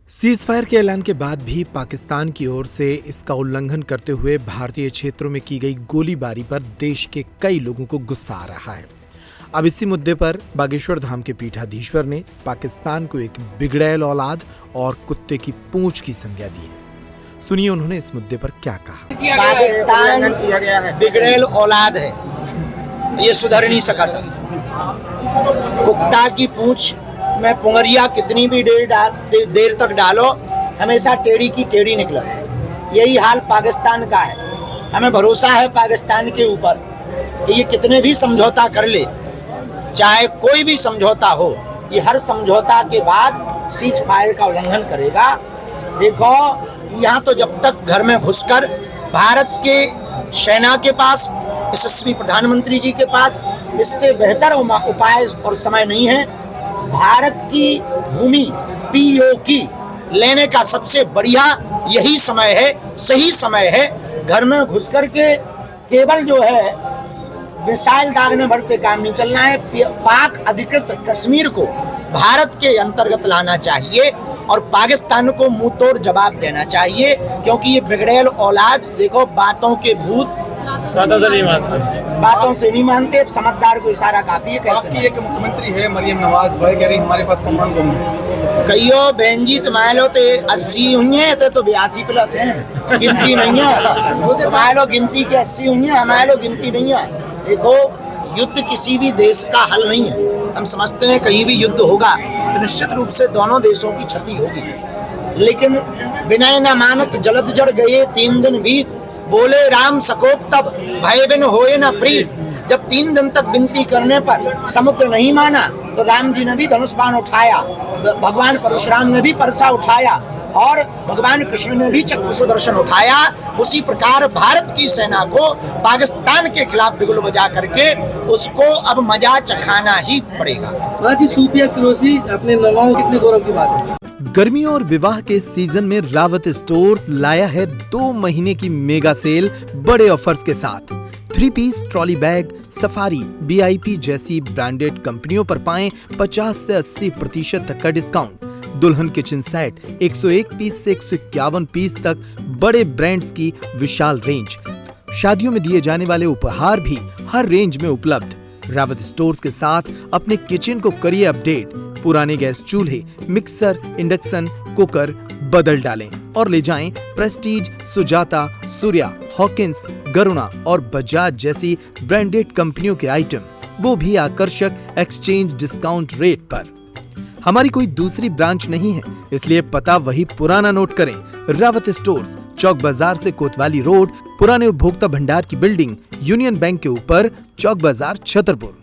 Ceasefire के ऐलान के बाद भी पाकिस्तान की ओर से इसका उल्लंघन करते हुए भारतीय क्षेत्रों में की गई गोलीबारी पर देश के कई लोगों को गुस्सा आ रहा है। अब इसी मुद्दे पर बागेश्वर धाम के पीठाधीश्वर ने पाकिस्तान को एक बिगड़ैल औलाद और कुत्ते की पूंछ की संज्ञा दी है। सुनिए उन्होंने इस मुद्दे पर क्या कहा। पाकिस्तान बिगड़ैल औलाद है, ये सुधर नहीं सका था। कुत्ता की पूंछ में पुंगरिया कितनी भी देर तक डालो, हमेशा टेढ़ी की टेढ़ी निकला। यही हाल पाकिस्तान का है। हमें भरोसा है पाकिस्तान के ऊपर कि ये कितने भी समझौता कर ले, चाहे कोई भी समझौता हो, ये हर समझौता के बाद सीज फायर का उल्लंघन करेगा। देखो, यहाँ तो जब तक घर में घुसकर भारत के सेना के पास, यशस्वी प्रधानमंत्री जी के पास इससे बेहतर उपाय और समय नहीं है। भारत की भूमि POK लेने का सबसे बढ़िया यही समय है, सही समय है। घर में घुस कर के केवल जो है मिसाइल दागने भर से काम नहीं चलना है। पाक अधिकृत कश्मीर को भारत के अंतर्गत लाना चाहिए और पाकिस्तान को मुंह तोड़ जवाब देना चाहिए, क्योंकि ये बिगड़ैल औलाद, देखो, बातों के भूत बातों से नहीं मानते। समझदार को इशारा काफी है। कैसे एक मुख्यमंत्री है मरियम नवाज भाई कह रही हमारे पास प्रमाण कहियो बहन जी, तुम्हारे लो तो 80 हुई है, तो 82+ है, गिनती नहीं है। तुम्हारे लो गिनती के 80 हुई है, हमारे लो गिनती नहीं है। देखो, युद्ध किसी भी देश का हल नहीं है। हम समझते हैं कहीं भी युद्ध होगा तो निश्चित रूप से दोनों देशों की क्षति होगी, लेकिन बिना न मानत जलद जड़ गए 3 दिन बीत, बोले राम सकोप तब भय बिन होए न प्रीत। जब 3 दिन तक विनती करने पर समुद्र नहीं माना तो राम जी ने भी धनुष बाण उठाया, भगवान परशुराम ने भी परसा उठाया और भगवान कृष्ण ने भी चक्र सुदर्शन उठाया। उसी प्रकार भारत की सेना को पाकिस्तान के खिलाफ बिगुल बजा करके उसको अब मजा चखाना ही पड़ेगा। सूफिया किरोसी अपने नवाओं कितने गौरव की बात है। गर्मियों और विवाह के सीजन में रावत स्टोर्स लाया है 2 महीने की मेगा सेल बड़े ऑफर्स के साथ। 3 piece trolley bag, Safari, BIP जैसी ब्रांडेड कंपनियों पर पाएं 50 से 80% तक का डिस्काउंट। दुल्हन किचन सेट 101 पीस से 151 पीस तक बड़े ब्रांड्स की विशाल रेंज। शादियों में दिए जाने वाले उपहार भी हर रेंज में उपलब्ध। रावत स्टोर्स के साथ अपने किचन को करिए अपडेट। पुराने गैस चूल्हे, मिक्सर, इंडक्शन कुकर बदल डालें और ले जाएं प्रेस्टीज, सुजाता, सूर्या, हॉकिंस, गरुणा और बजाज जैसी ब्रांडेड कंपनियों के आइटम, वो भी आकर्षक एक्सचेंज डिस्काउंट रेट पर। हमारी कोई दूसरी ब्रांच नहीं है, इसलिए पता वही पुराना नोट करें। रावत स्टोर्स, चौक बाजार से कोतवाली रोड, पुराने उपभोक्ता भंडार की बिल्डिंग, यूनियन बैंक के ऊपर, चौक बाजार, छतरपुर।